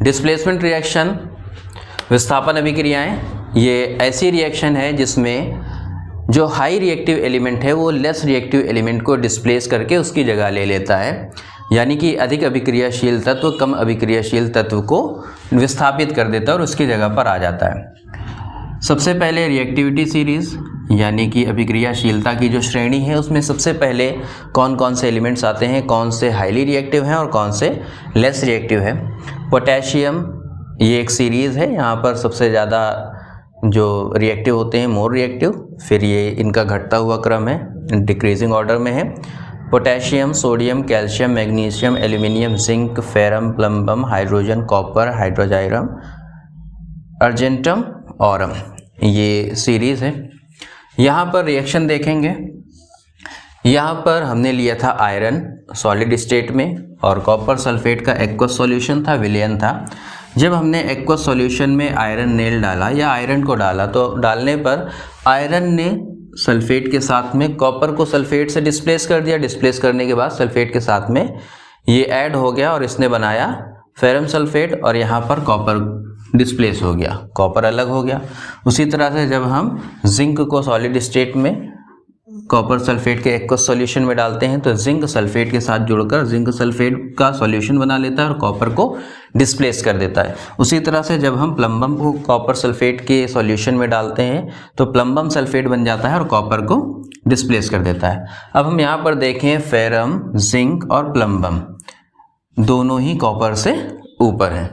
Displacement reaction, विस्थापन अभिक्रियाएं, ये ऐसी रिएक्शन है जिसमें जो हाई रिएक्टिव एलिमेंट है वो लेस रिएक्टिव एलिमेंट को डिस्प्लेस करके उसकी जगह ले लेता है, यानी कि अधिक अभिक्रियाशील तत्व कम अभिक्रियाशील तत्व को विस्थापित कर देता है और उसकी जगह पर आ जाता है। सबसे पहले रिएक्टिविटी सीरीज, यानी कि अभिक्रियाशीलता की जो श्रेणी है उसमें सबसे पहले कौन कौन से एलिमेंट्स आते हैं, कौन से हाईली रिएक्टिव हैं और कौन से लेस रिएक्टिव हैं। पोटेशियम, ये एक सीरीज़ है, यहाँ पर सबसे ज़्यादा जो रिएक्टिव होते हैं मोर रिएक्टिव, फिर ये इनका घटता हुआ क्रम है, डिक्रीजिंग ऑर्डर में है। Potassium, sodium, calcium, magnesium, aluminium, zinc, ferrum, plumbum, hydrogen, copper, hydrargyrum, argentum, aurum, ये सीरीज़ है। यहाँ पर रिएक्शन देखेंगे, यहाँ पर हमने लिया था आयरन सॉलिड स्टेट में और कॉपर सल्फेट का एक्वस सॉल्यूशन था, विलयन था। जब हमने एक्वस सॉल्यूशन में आयरन नेल डाला या आयरन को डाला तो डालने पर आयरन ने सल्फेट के साथ में कॉपर को सल्फेट से डिस्प्लेस कर दिया। डिस्प्लेस करने के बाद सल्फेट के साथ में ये ऐड हो गया और इसने बनाया फेरम सल्फेट और यहाँ पर कॉपर डिस्प्लेस हो गया, कॉपर अलग हो गया। उसी तरह से जब हम जिंक को सॉलिड स्टेट में कॉपर सल्फेट के एक्वस सॉल्यूशन में डालते हैं तो जिंक सल्फेट के साथ जुड़कर जिंक सल्फेट का सॉल्यूशन बना लेता है और कॉपर को डिस्प्लेस कर देता है। उसी तरह से जब हम प्लम्बम को कॉपर सल्फेट के सॉल्यूशन में डालते हैं तो प्लम्बम सल्फेट बन जाता है और कॉपर को डिस्प्लेस कर देता है। अब हम यहाँ पर देखें, फेरम, जिंक और प्लम्बम दोनों ही कॉपर से ऊपर हैं।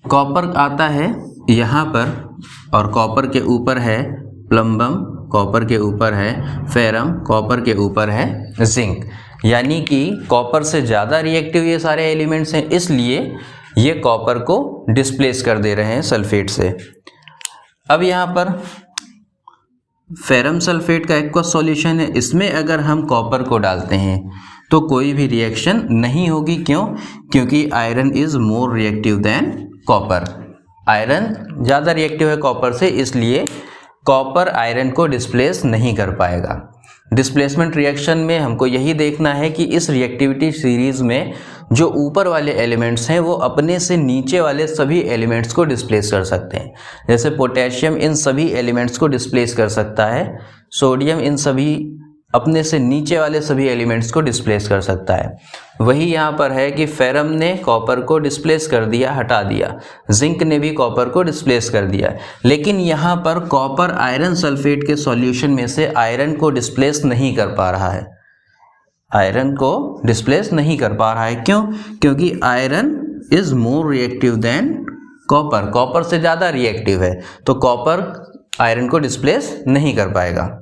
कॉपर आता है यहाँ पर और कॉपर के ऊपर है प्लम्बम, कॉपर के ऊपर है फेरम, कॉपर के ऊपर है जिंक, यानी कि कॉपर से ज़्यादा रिएक्टिव ये सारे एलिमेंट्स हैं, इसलिए ये कॉपर को डिस्प्लेस कर दे रहे हैं सल्फेट से। अब यहाँ पर फेरम सल्फेट का एक्वस सॉल्यूशन है, इसमें अगर हम कॉपर को डालते हैं तो कोई भी रिएक्शन नहीं होगी। क्यों? क्योंकि iron is more reactive than copper, iron ज़्यादा रिएक्टिव है कॉपर से, इसलिए कॉपर आयरन को डिस्प्लेस नहीं कर पाएगा। डिस्प्लेसमेंट रिएक्शन में हमको यही देखना है कि इस रिएक्टिविटी सीरीज में जो ऊपर वाले एलिमेंट्स हैं वो अपने से नीचे वाले सभी एलिमेंट्स को डिस्प्लेस कर सकते हैं। जैसे पोटेशियम इन सभी एलिमेंट्स को डिस्प्लेस कर सकता है, सोडियम इन सभी अपने से नीचे वाले सभी एलिमेंट्स को डिस्प्लेस कर सकता है। वही यहाँ पर है कि फेरम ने कॉपर को डिस्प्लेस कर दिया, हटा दिया, जिंक ने भी कॉपर को डिस्प्लेस कर दिया, लेकिन यहाँ पर कॉपर आयरन सल्फेट के सॉल्यूशन में से आयरन को डिस्प्लेस नहीं कर पा रहा है, आयरन को डिस्प्लेस नहीं कर पा रहा है। क्यों? क्योंकि iron is more reactive than copper, copper से ज़्यादा रिएक्टिव है, तो कॉपर आयरन को डिस्प्लेस नहीं कर पाएगा।